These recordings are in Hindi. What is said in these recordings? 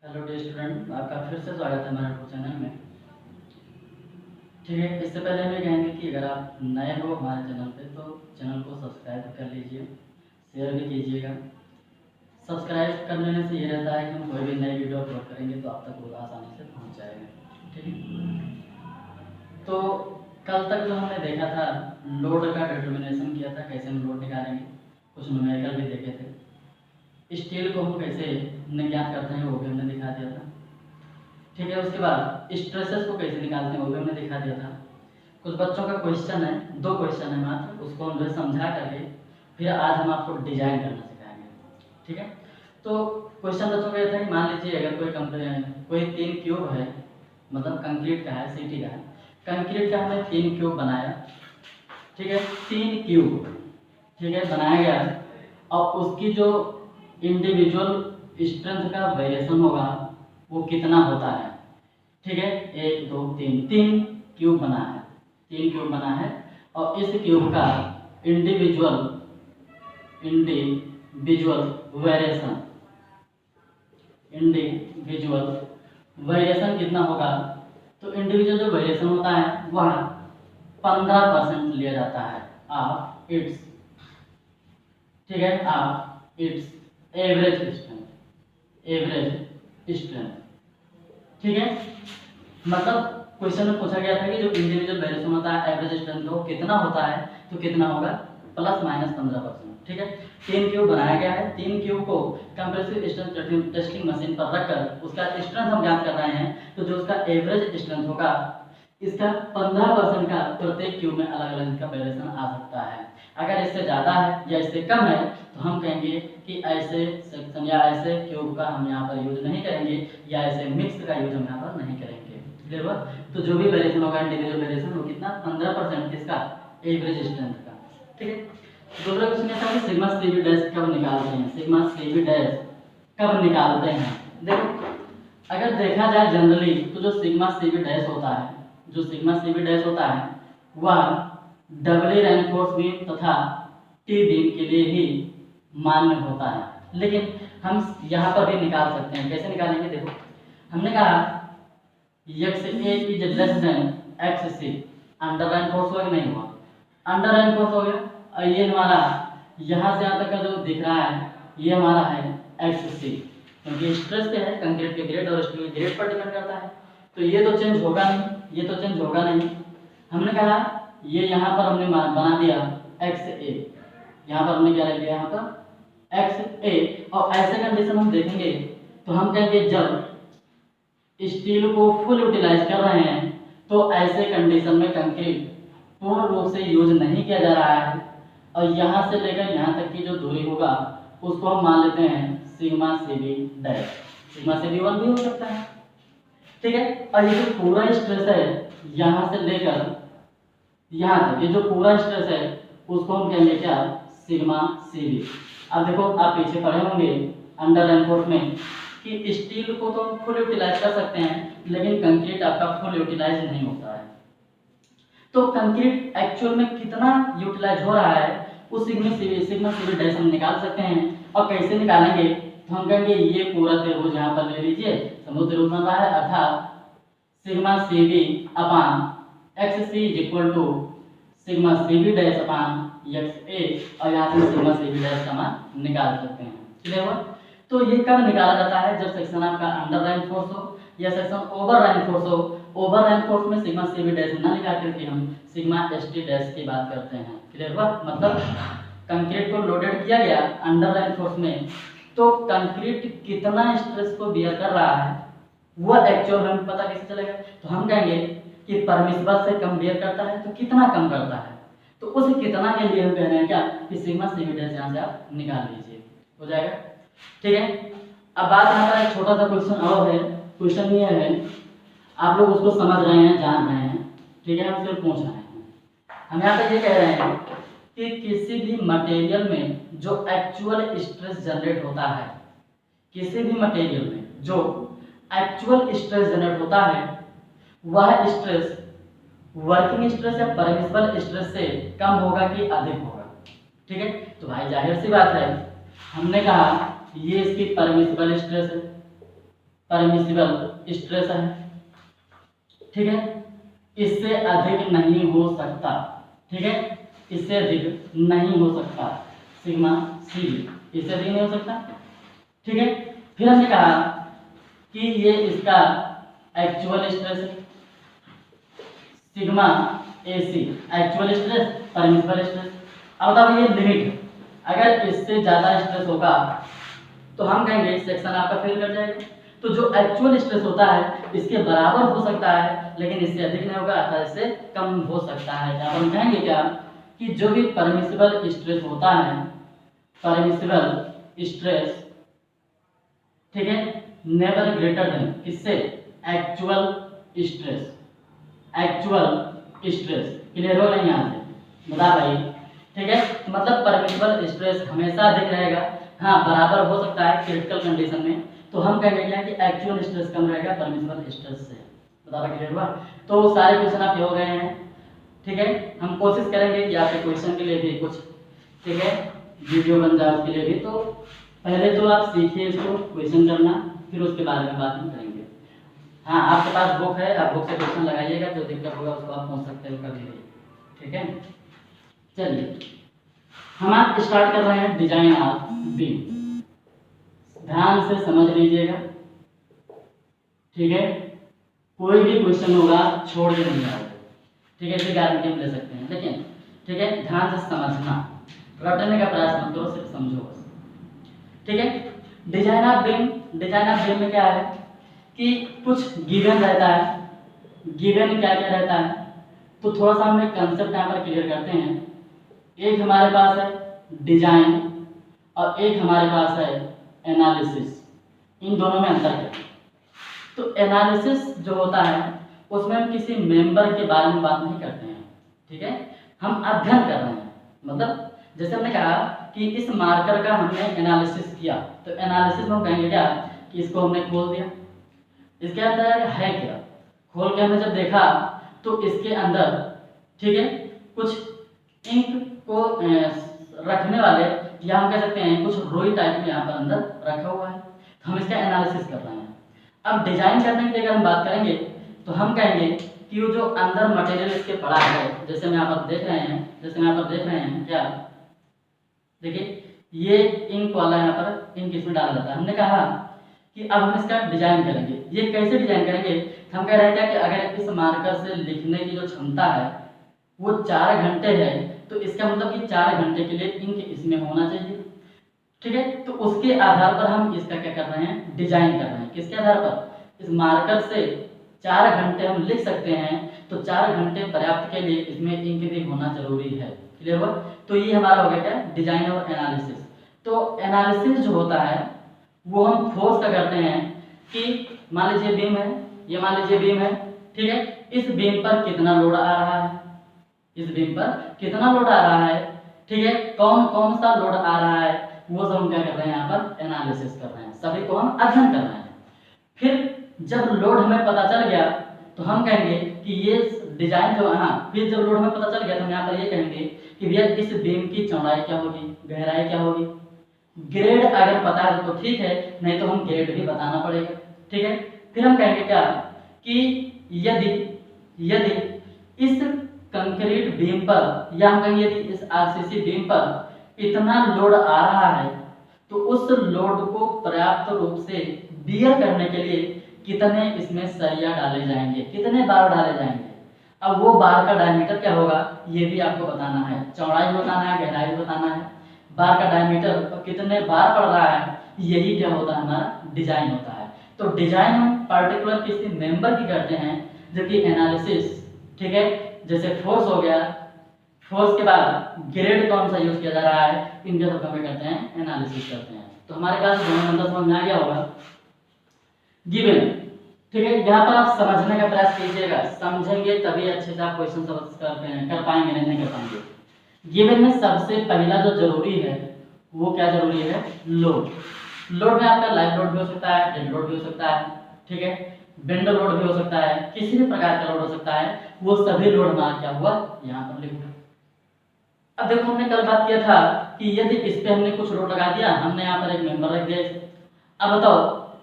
हेलो डियर स्टूडेंट, आपका फिर से स्वागत है हमारे यूट्यूब चैनल में। ठीक है, इससे पहले हम ये कहेंगे कि अगर आप नए हो हमारे चैनल पे तो चैनल को सब्सक्राइब कर लीजिए, शेयर भी कीजिएगा। सब्सक्राइब कर लेने से ये रहता है कि हम कोई भी नई वीडियो अपलोड करेंगे तो आप तक वो आसानी से पहुंच जाएगा। ठीक है, तो कल तक जो हमने देखा था लोड का डिटर्मिनेशन किया था, कैसे हम लोड निकालेंगे, कुछ न्यूमेरिकल भी देखे थे। स्टील को हम कैसे ज्ञात करते हैं वो भी हमने दिखा दिया था। ठीक है, उसके बाद स्ट्रेसेस को कैसे निकालते हैं वो भी हमने दिखा दिया था। कुछ बच्चों का क्वेश्चन है, 2 क्वेश्चन है मात्र, उसको हम जो समझा करके फिर आज हम आपको डिजाइन करना सिखाएंगे। ठीक है, तो क्वेश्चन बच्चों का ये था कि मान लीजिए अगर कोई 3 क्यूब है, मतलब कंक्रीट का है, सिटी का है, कंक्रीट का हमने 3 क्यूब बनाया। ठीक है, 3 क्यूब ठीक है बनाया गया, और उसकी जो इंडिविजुअल स्ट्रेंथ का वेरिएशन होगा वो कितना होता है। ठीक है, 1 2 3 क्यूब बना है, 3 क्यूब बना है, और इस क्यूब का इंडिविजुअल वेरिएशन कितना होगा। तो इंडिविजुअल जो वेरिएशन होता है वह 15% लिया जाता है ऑफ इट्स, ठीक है, ऑफ इट्स एवरेज स्ट्रेंथ। ठीक है, मतलब क्वेश्चन में पूछा गया था कि जो इंडिविजुअल वेरिएशन होता है एवरेज स्ट्रेंथ वो कितना होता है, तो कितना होगा ±15%। ठीक है, 3 क्यूब बनाया गया है, 3 क्यूब को कंप्रेसिव स्ट्रेंथ टेस्टिंग मशीन पर रखकर उसका स्ट्रेंथ हम ज्ञात कर रहे हैं। तो जो उसका एवरेज स्ट्रेंथ होगा इसका 15% का प्रत्येक क्यूब में अलग अलग इसका वेरिएशन आ सकता है। अगर इससे ज़्यादा है या इससे कम है तो हम कहेंगे कि ऐसे सेक्शन या ऐसे क्यूब का हम यहाँ पर यूज नहीं करेंगे, या ऐसे मिक्स का यूज हम यहाँ पर नहीं करेंगे। क्लियर हुआ? तो जो भी वेरिएशन होगा इंडिविजुअल वेरिएशन वो कितना 15% किसका, एवरेज स्ट्रेंथ का। ठीक है, दूसरा क्वेश्चन था कि सिग्मा सीवी डैश कब निकालते हैं, सिग्मा सीवी डैश कब निकालते हैं। देखो, अगर देखा जाए जनरली तो जो सिग्मा सीवी डैश होता है, जो सिग्मा सीवी डैश होता है वह डबली रेनफोर्स बीम तथा टी बीम के लिए ही मान्य होता है, लेकिन हम यहाँ पर भी निकाल सकते हैं। कैसे निकालेंगे, देखो हमने कहा x a is less than x c, under reinforce हो गया, नहीं हुआ, अंडर रेनफोर्स हो गया, और ये हमारा यहाँ से यहाँ तक का जो दिख रहा है ये हमारा है x c, क्योंकि स्ट्रेस क्या है कंक्रीट के ग्रेड और स्टील के ग्रेड पर डिपेंड करता है, तो ये तो चेंज होगा नहीं, ये तो चेंज होगा नहीं। हमने कहा ये यहाँ पर हमने बना दिया एक्स ए, यहाँ पर हमने क्या लिया, यहाँ पर एक्स ए, और ऐसे कंडीशन हम देखेंगे तो हम कहेंगे जब स्टील को फुल यूटिलाइज कर रहे हैं तो ऐसे कंडीशन में कंक्रीट पूर्ण रूप से यूज नहीं किया जा रहा है, और यहाँ से लेकर यहाँ तक की जो दूरी होगा उसको हम मान लेते हैं sigma CV dash, sigma CV 1 भी हो सकता है। ठीक है, और ये जो पूरा स्ट्रेस है यहाँ से लेकर यहाँ तक, ये जो पूरा स्ट्रेस है उसको हम कहेंगे क्या, सिग्मा सीवी। अब देखो आप पीछे पढ़े होंगे अंडर रेनफोर्स में कि स्टील को तो हम फुल यूटिलाइज कर सकते हैं, लेकिन कंक्रीट आपका फुल यूटिलाइज नहीं होता है। तो कंक्रीट एक्चुअल में कितना यूटिलाइज हो रहा है उस सिग्मा सीवी डैश हम निकाल सकते हैं। और कैसे निकालेंगे, तो हम कहेंगे ये पूरा त्रिभुज यहाँ पर ले लीजिए, समुद्र त्रिभुज बन रहा है, अर्थात sigma CV upon X C is equal to sigma CV dash upon X A, और यहाँ से सिग्मा सीवी डैश का मान निकाल सकते हैं। क्लियर हुआ? तो ये कब निकाला जाता है, जब सेक्शन आपका अंडर रेनफोर्स हो या सेक्शन ओवर रेनफोर्स हो। ओवर रेनफोर्स में सिग्मा सीवी डैश ना निकाल करके हम सिग्मा एस टी डैश की बात करते हैं। क्लियर हुआ? मतलब कंक्रीट को लोडेड किया गया अंडर रेनफोर्स में, तो कंक्रीट कितना स्ट्रेस को बियर कर रहा है वो एक्चुअल में पता कैसे चलेगा, तो हम कहेंगे कि परमिसिबल से कम बियर करता है तो कितना कम करता है, तो उस कितना के लिए हम कह रहे हैं क्या कि सिग्मा सीवी डैश यहाँ से आप निकाल लीजिए, हो जाएगा। ठीक है, अब बात यहाँ पर एक छोटा सा क्वेश्चन और है, क्वेश्चन ये है आप लोग उसको समझ रहे हैं, जान रहे हैं, ठीक है, हम सिर्फ पूछ रहे हैं। हम यहाँ पे ये कह रहे हैं कि किसी भी मटेरियल में जो एक्चुअल स्ट्रेस जनरेट होता है, किसी भी मटेरियल में जो एक्चुअल स्ट्रेस जनरेट होता है वह स्ट्रेस वर्किंग स्ट्रेस या परमिसिबल स्ट्रेस से कम होगा कि अधिक होगा। ठीक है, तो भाई जाहिर सी बात है, हमने कहा ये इसकी परमिसिबल स्ट्रेस है, परमिसिबल स्ट्रेस है, ठीक है, इससे अधिक नहीं हो सकता, ठीक है, इससे अधिक नहीं हो सकता, सिग्मा सी, इससे अधिक नहीं हो सकता, ठीक है। फिर हमने कहा कि ये इसका एक्चुअल स्ट्रेस है, सिग्मा ए सी, एक्चुअल स्ट्रेस, परमिसिबल स्ट्रेस। अब बताओ ये लिमिट है, अगर इससे ज़्यादा स्ट्रेस होगा तो हम कहेंगे सेक्शन आपका फेल कर जाएगा। तो जो एक्चुअल स्ट्रेस होता है इसके बराबर हो सकता है, लेकिन इससे अधिक नहीं होगा अर्थात इससे कम हो सकता है। यहाँ पर हम कहेंगे क्या कि जो भी परमिसिबल स्ट्रेस होता है, परमिसिबल स्ट्रेस, ठीक है, नेवर ग्रेटर देन किससे, actual stress, actual stress. Clear हो नहीं यहाँ से, बता भाई, ठीक है। मतलब परमिसिबल स्ट्रेस हमेशा अधिक रहेगा, हाँ बराबर हो सकता है क्रिटिकल कंडीशन में, तो हम कहेंगे क्या कि एक्चुअल स्ट्रेस कम रहेगा परमिसिबल स्ट्रेस से। बता रहा क्लियर हुआ। तो सारे क्वेश्चन आपके हो गए हैं, ठीक है। हम कोशिश करेंगे कि आपके क्वेश्चन के लिए भी कुछ, ठीक है, वीडियो बन जाए उसके लिए भी। तो पहले तो आप सीखिए इसको क्वेश्चन करना, फिर उसके बारे में बात हम करेंगे। हाँ आपके पास बुक है, आप बुक से क्वेश्चन लगाइएगा, जो दिक्कत होगा उसको आप पूछ सकते हो कभी भी, ठीक है। चलिए हम आप स्टार्ट कर रहे हैं डिजाइन ऑफ बीम, ध्यान से समझ लीजिएगा, ठीक है। कोई भी क्वेश्चन होगा छोड़ के नहीं आओगे, ठीक है, इसकी गारंटी हम ले सकते हैं, लेकिन ठीक है ध्यान से समझना, रटने का प्रयास मत करो, सिर्फ समझो बस, ठीक है। Design of beam, design of beam में क्या है कि कुछ गिवन रहता है, गिवन क्या क्या रहता है, तो थोड़ा सा हम एक कंसेप्ट यहाँ पर क्लियर करते हैं। एक हमारे पास है डिजाइन और एक हमारे पास है एनालिसिस, इन दोनों में अंतर है। तो एनालिसिस जो होता है उसमें हम किसी मेंबर के बारे में बात नहीं करते हैं, ठीक है, हम अध्ययन कर रहे हैं। मतलब जैसे हमने कहा कि इस मार्कर का हमने एनालिसिस किया, तो एनालिसिस में हम कहेंगे क्या कि इसको हमने खोल दिया, इसके अंदर है क्या, खोल के हमने जब देखा तो इसके अंदर, ठीक है, कुछ इंक को रखने वाले, या हम कह सकते हैं कुछ रोई टाइप में यहाँ पर अंदर रखा हुआ है, तो हम इसका एनालिसिस कर रहे हैं। अब डिजाइन करने के लिए अगर हम बात करेंगे तो हम कहेंगे कि वो जो अंदर मटेरियल इसके पड़ा है, जैसे हम यहाँ पर देख रहे हैं, जैसे हम यहाँ पर देख रहे हैं क्या, देखिए ये इंक वाला यहाँ पर इंक इसमें डाला जाता है। हमने कहा कि अब हम इसका डिजाइन करेंगे, ये कैसे डिजाइन करेंगे, हम कह रहे हैं क्या कि अगर इस मार्कर से लिखने की जो क्षमता है वो 4 घंटे है, तो इसका मतलब कि 4 घंटे के लिए इंक इसमें होना चाहिए, ठीक है। तो उसके आधार पर हम इसका क्या कर रहे हैं, डिजाइन कर रहे हैं। किसके आधार पर, इस मार्कर से 4 घंटे हम लिख सकते हैं, तो 4 घंटे पर्याप्त के लिए इसमें इंक भी होना जरूरी है। क्लियर हुआ। तो ये हमारा हो गया क्या, डिजाइन और एनालिसिस। तो एनालिसिस जो होता है वो हम फोर्स का करते हैं कि मान लीजिए बीम है, ये मान लीजिए बीम है, ठीक है, इस बीम पर कितना लोड आ रहा है, इस बीम पर कितना लोड आ रहा है, ठीक है, कौन कौन सा लोड आ रहा है, वो सब हम क्या कर रहे हैं, यहाँ पर एनालिसिस कर रहे हैं, सभी को हम अध्ययन कर रहे हैं। फिर जब लोड हमें पता चल गया तो हम कहेंगे कि ये डिजाइन जो, हाँ फिर जब लोड हमें पता चल गया तो हम यहाँ पर ये कहेंगे कि भैया इस बीम की चौड़ाई क्या होगी, गहराई क्या होगी, ग्रेड अगर पता है तो ठीक है, नहीं तो हम ग्रेड भी बताना पड़ेगा, ठीक है। फिर हम कहेंगे क्या कि यदि यदि इस कंक्रीट बीम पर, या हम कहेंगे यदि इस आरसीसी बीम पर इतना लोड आ रहा है तो उस लोड को पर्याप्त रूप से बियर करने के लिए कितने इसमें सरिया डाले जाएंगे, कितने बार डाले जाएंगे। अब वो बार का डायमीटर क्या होगा ये भी आपको बताना है, चौड़ाई बताना है, गहराई बताना है, बार का डायमीटर और कितने बार पड़ रहा है, यही क्या होता है, हमारा डिजाइन होता है। तो डिजाइन हम पर्टिकुलर किसी मेंबर की करते हैं, जबकि एनालिसिस, ठीक है, जैसे फोर्स हो गया, फोर्स के बाद ग्रेड कौन सा यूज किया जा रहा है, इनके सब हम करते हैं, एनालिसिस करते हैं। तो हमारे पास दोनों नंबर समझ में आ गया होगा। गिवन, ठीक है, यहाँ पर आप समझने का प्रयास कीजिएगा, समझेंगे तभी अच्छे से आप क्वेश्चन समझ कर पाएंगे, नहीं कर पाएंगे। गिवन में सबसे पहला जो जरूरी है वो क्या जरूरी है, लोड। लोड में आपका लाइव लोड भी हो सकता है, डेड लोड भी हो सकता है, ठीक है, बेंड लोड भी हो सकता है, किसी भी प्रकार का लोड हो सकता है, वो सभी लोड हमारा क्या हुआ यहाँ पर लिखो। अब देखो हमने कल बात किया था कि यदि इस पे हमने कुछ लोड लगा दिया, हमने यहाँ पर एक मेंबर रख दिया। अब बताओ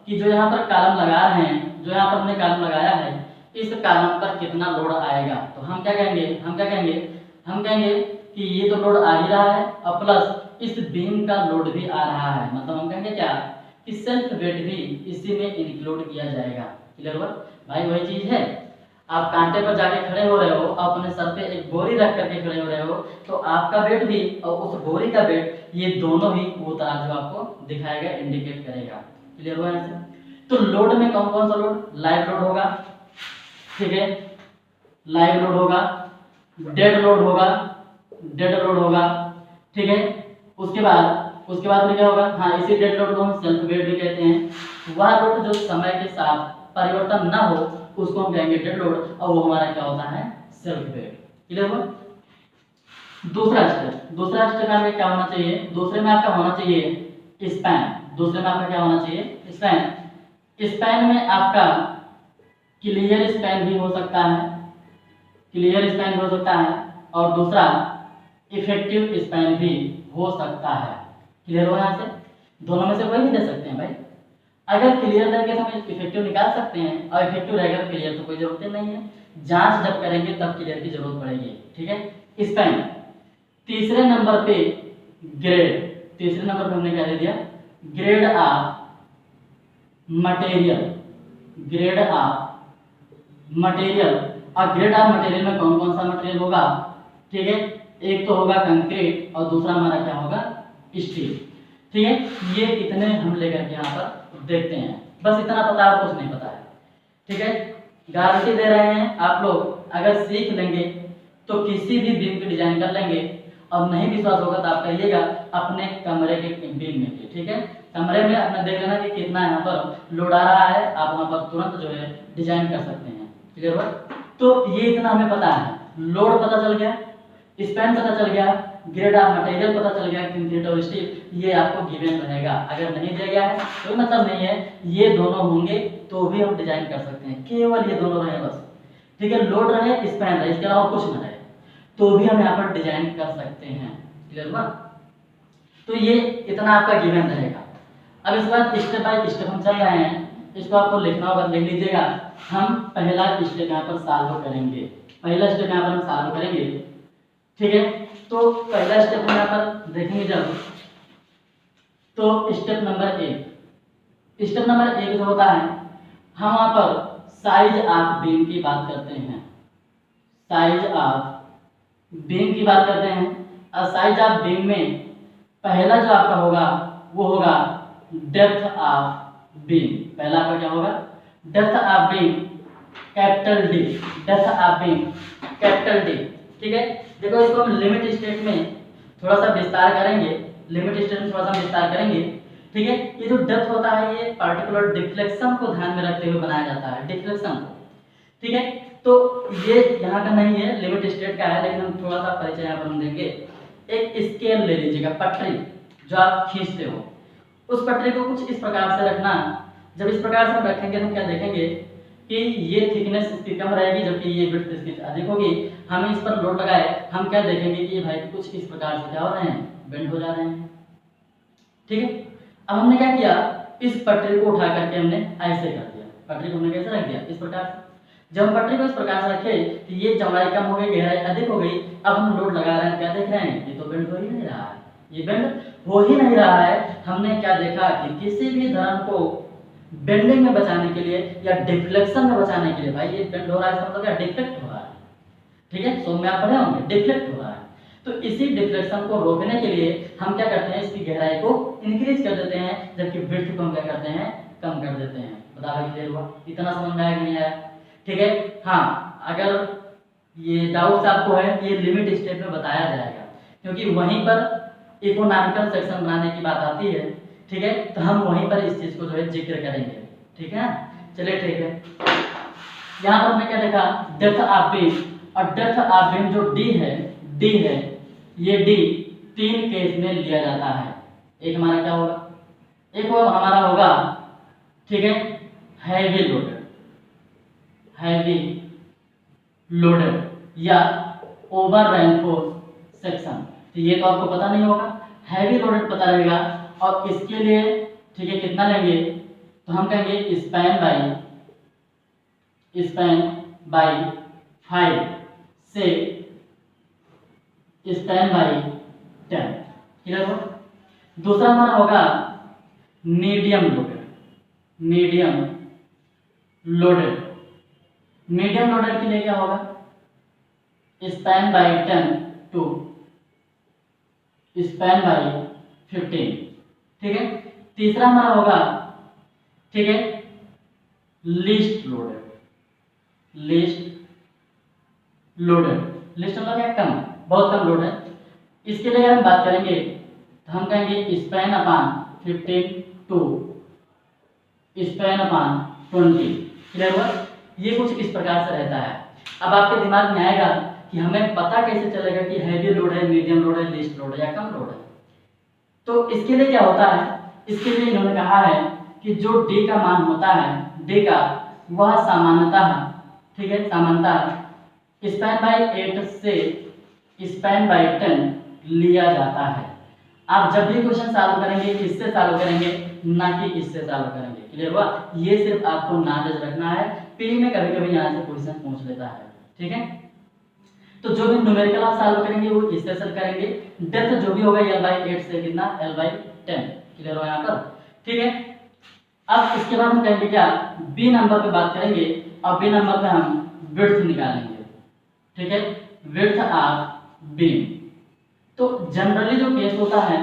कि जो यहाँ पर कॉलम लगा रहे हैं, जो यहाँ पर हमने कॉलम लगाया है, इस कॉलम पर कितना लोड आएगा। तो हम क्या कहेंगे, हम कहेंगे कि ये तो लोड आ ही रहा है और प्लस इस बीम का लोड भी आ रहा है। मतलब हम कहेंगे क्या कि सेल्फ वेट भी इसी में इंक्लूड किया जाएगा। क्लियर हुआ भाई? वही चीज है, आप कांटे पर जाके खड़े हो रहे हो, अपने सर पे एक बोरी रख करके खड़े हो रहे हो, तो आपका वेट भी और उस बोरी का वेट, ये दोनों ही वो तराजू आपको दिखाएगा, इंडिकेट करेगा। क्लियर हुआ ऐसे? तो लोड में कौन कौन सा लोड? लाइव लोड होगा, ठीक है, लाइव लोड होगा, डेड लोड होगा, ठीक है। उसके बाद में क्या होगा? हाँ, इसी डेड लोड को हम सेल्फ वेट भी कहते हैं। वह लोड जो समय के साथ परिवर्तन ना हो उसको हम कहेंगे डेड लोड, और वो हमारा क्या होता है? Self weight. क्लियर हुआ? दूसरा स्टेप में क्या होना चाहिए? दूसरे में आपका होना चाहिए स्पैन। दूसरे में आपका क्या होना चाहिए? स्पैन में आपका क्लियर स्पैन भी हो सकता है, और दूसरा इफेक्टिव स्पैन भी हो सकता है। क्लियर हो यहाँ से? दोनों में से कोई भी दे सकते हैं भाई। अगर क्लियर रहेगा तो हम इफेक्टिव निकाल सकते हैं, और इफेक्टिव रहेगा तो क्लियर तो कोई जरूरत नहीं है। जांच जब करेंगे तब क्लियर की जरूरत पड़ेगी, ठीक है। स्पैन। तीसरे नंबर पे हमने क्या दे दिया? Grade of material. और ग्रेड ऑफ मटेरियल में कौन कौन सा मटेरियल होगा? ठीक है, एक तो होगा कंक्रीट और दूसरा हमारा क्या होगा? स्टील। ठीक है, ये इतने हम लेकर के यहाँ पर देखते हैं, बस इतना पता है, कुछ नहीं पता है। ठीक है, गारंटी दे रहे हैं आप लोग अगर सीख लेंगे तो किसी भी बीम की डिजाइन कर लेंगे, और नहीं विश्वास होगा तो आप कहिएगा अपने कमरे के बीम में के। ठीक है, कमरे में अपना देख लेना कि कितना यहाँ पर लोड आ रहा है, आप वहाँ पर तुरंत जो है डिजाइन कर सकते हैं। क्लियर हुआ? तो ये इतना हमें पता है, लोड पता चल गया, स्पैन पता चल गया, ग्रेड ऑफ मटेरियल पता चल गया, कंक्रीट और स्टील, ये आपको गिवन रहेगा। अगर नहीं दिया गया है कोई मतलब नहीं है, ये दोनों होंगे तो भी हम डिजाइन कर सकते हैं, केवल ये दोनों रहे बस। ठीक है, लोड रहे, स्पैन रहे, इसके अलावा कुछ न रहे तो भी हम यहाँ पर डिजाइन कर सकते हैं। क्लियर हुआ? तो ये इतना आपका गिवन रहेगा। अब इसके बाद स्टेप बाय स्टेप हम चल रहे हैं, इसको आपको लिखना होगा, लिख लीजिएगा। हम पहला स्टेप यहाँ पर सॉल्व करेंगे, ठीक है, तो पहला स्टेप हम यहाँ पर देखेंगे जब, तो स्टेप नंबर एक जो होता है, हम वहाँ पर साइज ऑफ बीम की बात करते हैं, और साइज ऑफ बीम में पहला जो आपका होगा वो होगा डेप्थ ऑफ बीम। पहला आपका क्या होगा? Depth of beam, capital D. ठीक है, देखो इसको हम लिमिट स्टेट में थोड़ा सा विस्तार करेंगे। ठीक है, ये जो डेप्थ होता है ये पार्टिकुलर डिफ्लेक्शन को ध्यान में रखते हुए बनाया जाता है, डिफ्लेक्शन को। ठीक है, तो ये यहाँ का नहीं है, लिमिट स्टेट का है, लेकिन हम थोड़ा सा परिचय यहाँ पर हम देंगे। एक स्केल ले लीजिएगा, पटरी जो आप खींचते हो, उस पटरी को कुछ इस प्रकार से रखना। जब इस प्रकार से हम रखेंगे तो हम क्या देखेंगे कि ये थिकनेस इसकी कम रहेगी, जबकि ये विड्थ इसकी अधिक होगी। हम इस पर लोड लगाए, हम क्या देखेंगे कि ये भाई कुछ इस प्रकार से क्या हो रहे हैं? बेंड हो जा रहे हैं। ठीक है, अब हमने क्या किया, इस पटरी को उठा करके हमने ऐसे कर दिया, पटरी को हमने कैसे रख दिया? इस प्रकार से। जब हम पटरी को इस प्रकार से रखे कि ये चौड़ाई कम हो गई, गहराई अधिक हो गई, अब हम लोड लगा रहे हैं, क्या देख रहे हैं? ये तो बेंड हो ही नहीं रहा है, ये बेंड हो ही नहीं रहा है। हमने क्या देखा कि किसी भी धर्म को बेंडिंग में बचाने के लिए या डिफ्लेक्शन में बचाने के लिए, भाई ये बेंड हो रहा है, इसका मतलब क्या? डिफ्लेक्ट हो रहा है। ठीक है, सो में आप पढ़े होंगे, डिफ्लेक्ट हो रहा है। तो इसी डिफ्लेक्शन को रोकने के लिए हम क्या करते हैं? इसकी गहराई को इंक्रीज कर देते हैं, जबकि विड्थ को हम क्या करते हैं? कम कर देते हैं। बता भाई क्लियर हुआ? इतना समझ में आया कि नहीं आया? ठीक है, हाँ, अगर ये डाउट्स आपको है, ये लिमिट स्टेप में बताया जाएगा, क्योंकि वहीं पर इकोनॉमिकल सेक्शन बनाने की बात आती है। ठीक है, तो हम वहीं पर इस चीज को जो है जिक्र करेंगे। ठीक है, चलिए ठीक है। यहाँ पर हमने क्या देखा? डेप्थ ऑफ बीम, और डेप्थ ऑफ बीम जो डी है, ये डी 3 केस में लिया जाता है। एक हमारा क्या होगा? एक वो हमारा होगा, ठीक है, हैवी लोडेड या ओवर रेनफोर्स सेक्शन। तो ये तो आपको पता नहीं होगा, हैवी लोडेड पता रहेगा। और इसके लिए ठीक है कितना लेंगे? तो हम कहेंगे स्पैन बाई 5 से स्पैन बाई 10। क्लियर हो? दूसरा हमारा होगा मीडियम लोडेड। मीडियम लोडेड के लिए क्या होगा? Span by 10 to span by 15। ठीक है। तीसरा हमारा होगा, ठीक है, लिस्ट लोडेड मतलब क्या? कम, बहुत कम लोड है। इसके लिए अगर हम बात करेंगे तो हम कहेंगे span upon 15 to span upon 20। Clear हुआ? ये कुछ इस प्रकार से रहता है। अब आपके दिमाग में आएगा कि हमें पता कैसे चलेगा कि हैवी लोड है, मीडियम लोड है, लिस्ट लोड है या कम लोड है। तो इसके लिए क्या होता है? इसके लिए इन्होंने कहा है कि जो डी का मान होता है, डी का, वह सामान्यतः, ठीक है, सामान्यतः स्पैन बाई 8 से स्पैन बाई 10 लिया जाता है। आप जब भी क्वेश्चन सॉल्व करेंगे इससे सॉल्व करेंगे, ना कि इससे सॉल्व करेंगे। क्लियर हुआ? ये सिर्फ आपको नॉलेज रखना है। पी में कभी कभी यहाँ से क्वेश्चन पूछ लेता है। ठीक है। तो जो भी न्यूमेरिकल आप सॉल्व करेंगे वो इससे सॉल्व करेंगे। डेप्थ जो भी होगा L/8 से कितना? L/10। क्लियर हुआ यहाँ पर? ठीक है। अब इसके बाद हम कहेंगे क्या? बी नंबर पे बात करेंगे और बी नंबर पे हम विड्थ निकालेंगे। ठीक है, विड्थ ऑफ बीम। तो जनरली जो केस होता है,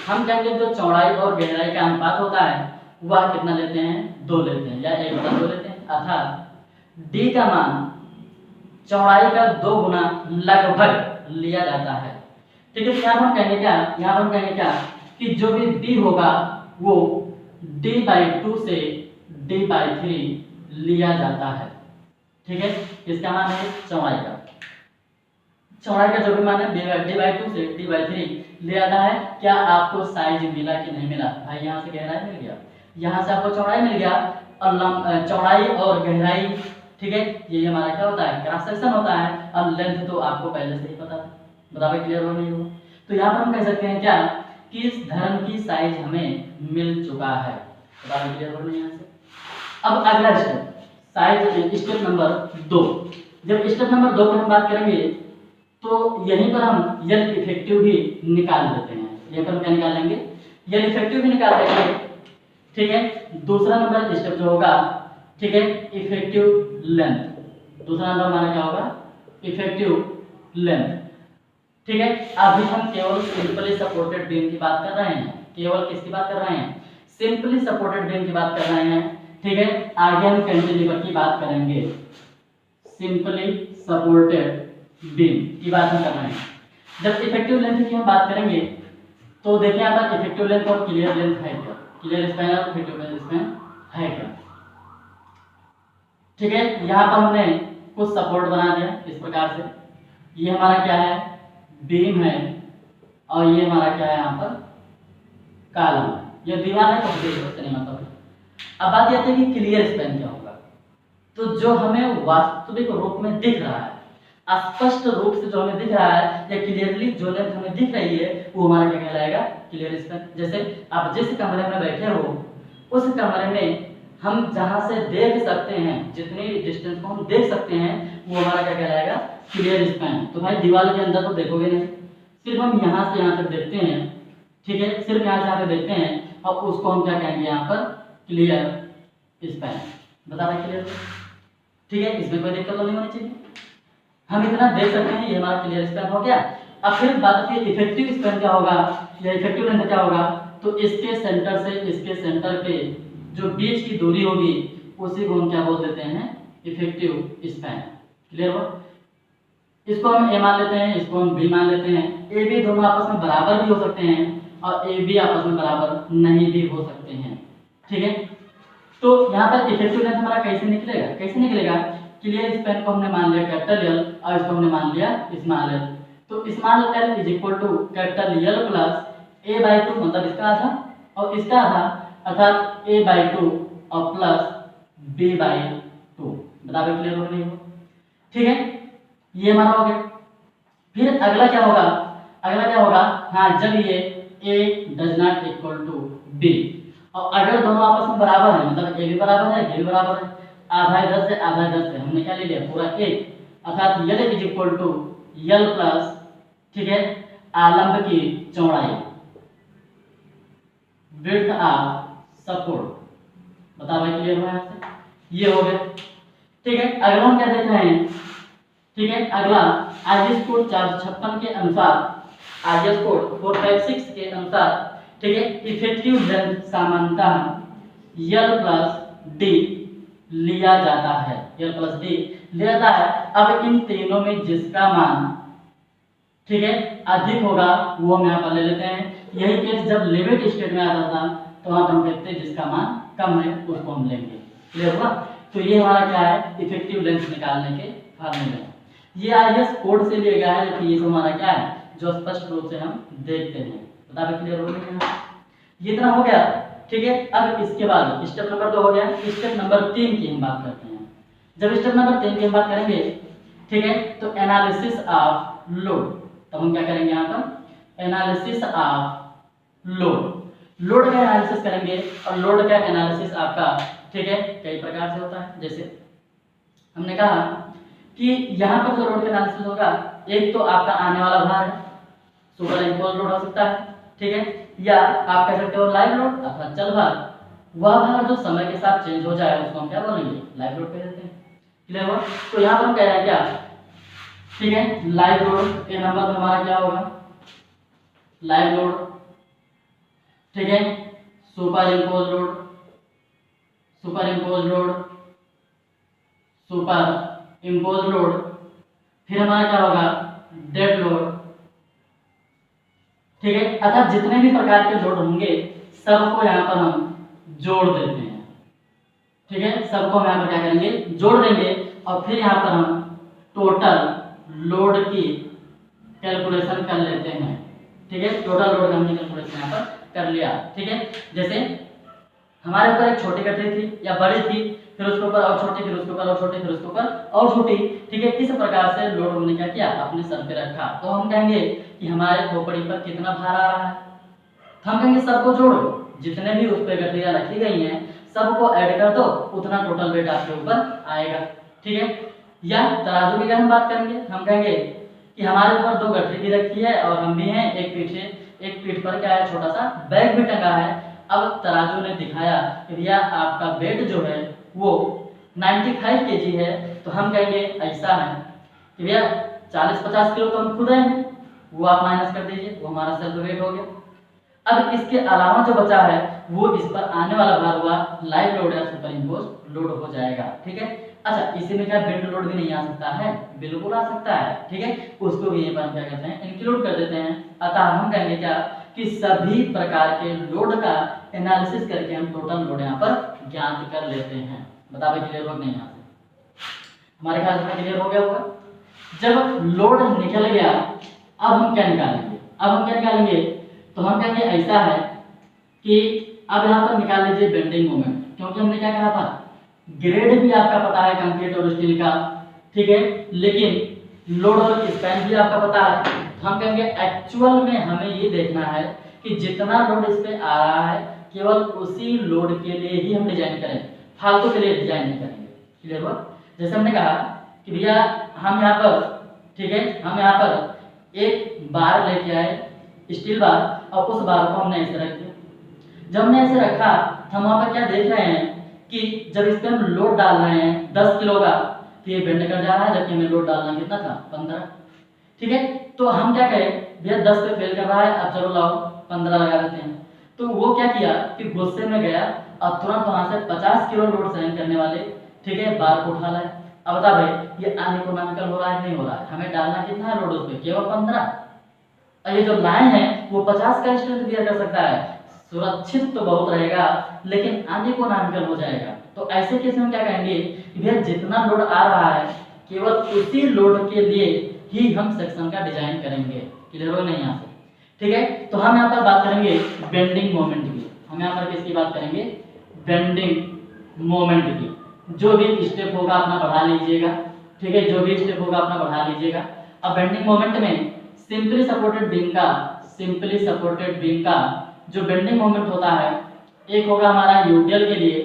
हम कहेंगे जो चौड़ाई और गहराई का अनुपात होता है वह कितना लेते हैं? 2 लेते हैं या 1/2 लेते हैं। अर्थात डी का मान चौड़ाई का 2 गुना लगभग लिया जाता है। ठीक है। यहाँ हम कहेंगे क्या? यहाँ हम कहेंगे क्या कि जो भी बी होगा वो D/2 से D/3 लिया जाता है। ठीक है। इसका मान है चौड़ाई का। चौड़ाई का जो भी मान है D/2 से D/3 ले आता है। क्या आपको साइज मिला कि नहीं मिला? भाई यहाँ से गहराई मिल गया, यहाँ से आपको चौड़ाई मिल गया और चौड़ाई और गहराई, ठीक है, ये हमारा क्या होता है? क्रॉस सेक्शन होता है। और लेंथ तो आपको पहले से ही पता था। बताओ क्लियर हो नहीं हो? तो यहाँ पर हम कह सकते हैं क्या कि इस धर्म की साइज हमें मिल चुका है। बताओ क्लियर हो नहीं यहाँ से? अब अगला स्टेप, साइज स्टेप नंबर 2। जब स्टेप नंबर 2 पर हम बात करेंगे तो यहीं पर हम यल इफेक्टिव भी निकाल देते हैं। यहीं पर हम क्या निकाल लेंगे? यल इफेक्टिव भी निकाल देंगे। ठीक है। दूसरा नंबर स्टेप जो होगा, ठीक है, इफेक्टिव लेंथ। दूसरा नंबर हमारा क्या होगा? Effective length. ठीक है। अभी हम केवल सिंपली सपोर्टेड बीम की बात कर रहे हैं। केवल किसकी बात कर रहे हैं? सिंपली सपोर्टेड बीम की बात कर रहे हैं। ठीक है। आगे हम कैंटिलीवर की बात करेंगे। सिंपली सपोर्टेड बीम की बात हम कर रहे हैं। जब इफेक्टिव लेंथ की हम बात करेंगे तो देखिए यहाँ पर इफेक्टिव लेंथ और क्लियर लेंथ है क्या? क्लियर स्पैन और इफेक्टिव स्पैन है क्या? ठीक है। यहाँ पर हमने कुछ सपोर्ट बना दिया इस प्रकार से। ये हमारा क्या है? बीम है और ये हमारा क्या है? यहाँ पर कॉलम है। ये दीवार है तो नहीं मतलब। अब बात आती है कि क्लियर स्पैन क्या होगा। तो जो हमें वास्तविक रूप में दिख रहा है, स्पष्ट रूप से जो हमें दिख रहा है या क्लियरली जो लेंथ हमें दिख रही है वो हमारा क्या कहलाएगा? Clear span. जैसे आप जिस कमरे में बैठे हो उस कमरे में हम जहां से देख सकते हैं, जितनी डिस्टेंस को हम देख सकते हैं वो हमारा क्या कहलाएगा? Clear span. तो भाई दीवार के अंदर तो देखोगे नहीं, सिर्फ हम यहाँ से यहाँ तक देखते हैं। ठीक है। सिर्फ यहाँ से यहाँ तक देखते हैं और उसको हम क्या कहेंगे? यहाँ पर क्लियर स्पैन। बता रहे क्लियर? ठीक है। इसमें कोई दिक्कत तो नहीं होनी चाहिए। हम इतना देख सकते हैं, ये हमारा क्लियर स्पैन हो गया। अब फिर बात आती है इफेक्टिव स्पैन क्या होगा या इफेक्टिव लेंथ क्या होगा। तो इसके सेंटर से इसके सेंटर पे जो बीच की दूरी होगी उसी को हम क्या बोल देते हैं? Effective span. क्लियर हो? इसको हम ए मान लेते हैं, इसको हम बी मान लेते हैं। ए बी दोनों आपस में बराबर भी हो सकते हैं और ए बी आपस में बराबर नहीं भी हो सकते हैं। ठीक है। तो यहाँ पर इफेक्टिव लेंथ हमारा कैसे निकलेगा? कैसे निकलेगा? क्लियर स्पैन को हमने मान लिया कैपिटल एल और इसको हमने मान लिया स्मॉल एल। तो small L is equal to capital L plus A/2, मतलब इसका आधा और इसका आधा, अर्थात A/2 और प्लस B/2। बताओ क्लियर हो नहीं हो? ठीक है। ये हमारा हो गया। फिर अगला क्या होगा? अगला क्या होगा? हाँ, जब ये A does not equal to B और अगर दोनों आपस में बराबर है, मतलब ए भी बराबर है ये भी बराबर है, आधा इधर से आधा इधर से, हमने क्या ले लिया पूरा एक, अर्थात यल इज इक्वल टू यल प्लस, ठीक है, आलंब की चौड़ाई, विड्थ ऑफ सपोर्ट। बता भाई क्लियर हुआ यहाँ से, ये हो गया। ठीक है, अगला हम क्या देख रहे हैं, ठीक है, अगला आईएस कोड 456 के अनुसार, आईएस कोड 456 के अनुसार, ठीक है, इफेक्टिव लेंथ सामान्यतः यल प्लस डी लिया जाता है, यल प्लस डी लिया जाता है। अब इन तीनों में जिसका मान, ठीक है, अधिक होगा वो हम यहाँ पर ले लेते हैं। यही केस जब लिमिट स्टेट में आता था तो वहां पर हम कहते हैं जिसका मान कम है उसको हम लेंगे। क्लियर हुआ? तो ये हमारा क्या है, इफेक्टिव लेंथ निकालने के फार्मूले। ये आईएस कोड से लिया गया है, लेकिन ये हमारा क्या है जो स्पष्ट रूप से हम देखते हैं। बता भाई क्लियर हो गया? ये इतना हो गया। ठीक है, अब इसके बाद स्टेप नंबर 2 हो गया, स्टेप नंबर 3 की हम बात करते हैं। जब स्टेप नंबर 3 की हम बात करेंगे, ठीक है, तो एनालिसिस ऑफ लोड, तो हम क्या करेंगे यहाँ पर, एनालिसिस ऑफ लोड, लोड का एनालिसिस करेंगे। और लोड का एनालिसिस आपका, ठीक है, कई प्रकार से होता है। जैसे हमने कहा कि यहाँ पर जो लोड का एनालिसिस होगा, एक तो आपका आने वाला भार है, सुपर इम्पोज लोड हो सकता है, ठीक है, या आप कह सकते हो लाइव लोड अथवा चल भार। वह भार जो समय के साथ चेंज हो जाए उसको हम क्या बोलेंगे, लाइव लोड कह देते हैं। क्लियर हुआ? तो यहाँ पर हम कह रहे हैं क्या, ठीक है, लाइव लोड के नंबर में हमारा क्या होगा, लाइव लोड, ठीक है, super impose load, super impose load, super impose load, फिर हमारा क्या होगा, डेड लोड। ठीक है, अर्थात जितने भी प्रकार के लोड होंगे सबको यहाँ पर हम जोड़ देते हैं। ठीक है, सबको हम यहाँ पर क्या करेंगे, जोड़ देंगे। और फिर यहाँ पर हम टोटल लोड की कैलकुलेशन कर लेते हैं। ठीक है, टोटल लोड का हमने कैलकुलेशन यहाँ पर कर लिया। ठीक है, जैसे हमारे ऊपर एक छोटी गठरी थी या बड़ी थी, फिर उसके ऊपर और छोटी, फिर उसके ऊपर और छोटी, फिर उसके ऊपर और छोटी। ठीक है, इस प्रकार से लोड हमने क्या किया, अपने सर पे रखा। तो हम कहेंगे कि हमारे खोपड़ी पर कितना भार आ रहा है, तो हम कहेंगे सबको जोड़ो, जितने भी उस पे गठरियां रखी गई हैं सबको ऐड कर दो, उतना टोटल वेट आपके ऊपर आएगा। ठीक है, या तराजू की अगर हम बात करेंगे, हम कहेंगे कि हमारे ऊपर 2 गठरी भी रखी है और हम भी हैं, एक पीठ पर क्या है, छोटा सा बैग भी टंगा है। अब तराजू ने दिखाया कि भैया आपका वेट जो है वो 95 kg है, तो हम कहेंगे ऐसा है कि भैया 40-50 किलो तो हम खुद हैं, वो आप माइनस कर दीजिए, वो हमारा सेल्फ वेट हो गया। अब इसके अलावा जो बचा है वो इस पर आने वाला भार हुआ लाइव लोड या सुपर इम्पोज लोड हो जाएगा। ठीक है, अच्छा इसी में क्या बेंड लोड भी नहीं आ सकता है, बिल्कुल आ सकता है। ठीक है, उसको भी यहीं पर हम क्या कहते हैं, इंक्लूड कर देते हैं। अतः हम कहेंगे क्या कि सभी प्रकार के लोड का एनालिसिस करके हम टोटल लोड यहाँ पर ज्ञात कर लेते हैं। बता भाई क्लियर हो नहीं, यहाँ से हमारे ख्याल से क्लियर हो गया होगा। जब लोड निकल गया अब हम क्या निकालेंगे, अब हम क्या निकालेंगे, तो हम कहेंगे ऐसा है कि अब यहाँ पर निकाल लीजिए बेंडिंग मोमेंट, क्योंकि हमने क्या कहा था, ग्रेड भी आपका पता है कंक्रीट और स्टील का। ठीक है, लेकिन लोड और स्पैन भी आपका पता है। तो हम कहेंगे एक्चुअल में हमें ये देखना है कि जितना लोड इस पे आ रहा है केवल उसी लोड के लिए ही हम डिजाइन करें, फालतू के लिए डिजाइन नहीं करेंगे। क्लियर हुआ? जैसे हमने कहा कि भैया हम यहाँ पर, ठीक है, हम यहाँ पर एक बार लेके आए स्टील बार, और उस बार को हमने ऐसे रख दिया। जब हमने ऐसे रखा तो हम वहाँ पर क्या देख रहे हैं कि जब इस पे हम लोड डाल रहे हैं 10 किलो का, तो ये बेंड कर जा रहा है, जबकि हमें लोड डालना कितना था, 15। ठीक है, तो हम क्या करें, भैया 10 पे फेल कर रहा है, अब चलो लाओ 15 लगा देते हैं। तो वो क्या किया कि गुस्से में गया और तुरंत वहां से 50 किलो लोड सहन करने वाले, ठीक है, बार को उठा लाए। अब बता भाई ये अनइकोनॉमिकल हो रहा है नहीं हो रहा है, हमें डालना कितना है लोड उस पे, केवल 15। और ये जो लाइन है वो 50 का स्ट्रेंथ दिया कर सकता है, सुरक्षित तो बहुत रहेगा लेकिन अनइकोनॉमिकल हो जाएगा। तो ऐसे केस में क्या कहेंगे कि भैया जितना लोड आ रहा है केवल उसी लोड के लिए ही हम सेक्शन का डिजाइन करेंगे। क्लियर हो नहीं यहाँ से? ठीक है, तो हम यहाँ पर बात करेंगे बेंडिंग मोमेंट की। हम यहाँ पर किसकी बात करेंगे, बेंडिंग मोमेंट की। जो भी स्टेप होगा अपना बढ़ा लीजिएगा। ठीक है, जो भी स्टेप होगा अपना बढ़ा लीजिएगा। अब बेंडिंग मोमेंट में सिंपली सपोर्टेड बीम का जो बेंडिंग मोमेंट होता है एक होगा हमारा यूटीएल के लिए